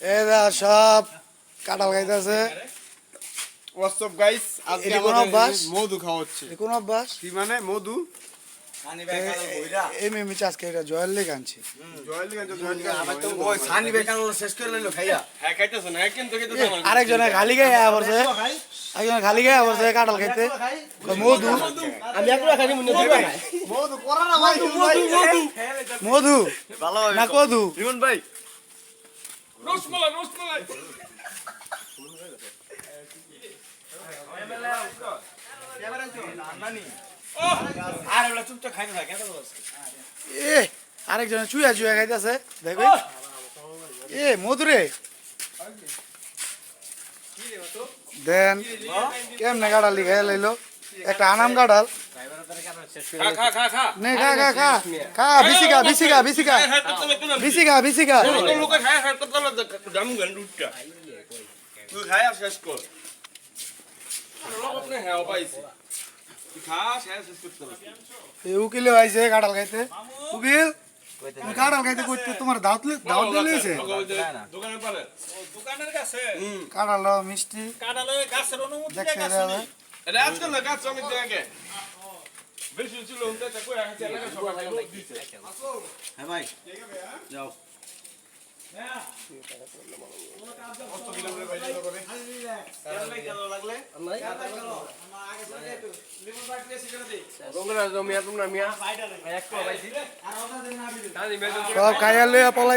এরা সব কাঁঠাল খাইতেছে। হোয়াটস আপ গাইস, আজকে এটা কোনো আমাদের অভ্যাস? মধু খাওয়া হচ্ছে। কোন অভ্যাস? কি মানে মধু? এই মেমি আজকে এটা জয়ের লেগে আনছি। জয়েল গাঞ্জ জয়েল গাঞ্জ। ওই সানি বেকার শেষ করে লইলো খাইয়া। হ্যাঁ খাইতেছ না কিন্তু খেতে না। আরেকজনে খালি গায়ে পড়ছে, একজনে খালি গায়ে পড়ছে কাঁঠাল খাইতে। মধু আমি একলা খাইনি মনে দিবা না। মধু পড়া না ভাই, মধু না কদু? রিমন ভাই রসমালাই রসমালাই। আরে বলা চুপটা খাইতে থাকে এত বস। এ আরেকজনে চুয়া চুয়া খাইতেছে দেখো। মধু রে দেন কেমনে কাঁঠাল লিখে লাইলো, একটা আনাম কাঁঠাল। খা খা খা খা। নে খা খা খা খা, বিসি খা বিসি খা বিসি খা বিসি খা বিসি খা। লোকে খায় খায় কত দাম গান দুটটা। তুই খায় শেষ কর। লোক আপনি হ্যাঁ পাইছে। তুই খা শেষ করতে হবে। উকিলে আইছে কাঁঠাল খাইতে। উকিল তুমি কাঁঠাল খাইতে করতে তোমার দাওয়াত দিয়েছে? দোকানে পারে দোকানের কাছে কাঁঠাল মিষ্টি কাঁঠালের গাছের অনুমতি দেখতে গাছ দেওয়া নেই। এটা আজকাল না গাছ আমি দেখে বেশি ছিল ওটা তো কই আছে লাগা সবাই খাইলো দিছে। হ্যাঁ ভাই যাও তোমরা জমিয়া তোমরা মিয়া সব খাইয়া লইয়া পলাই।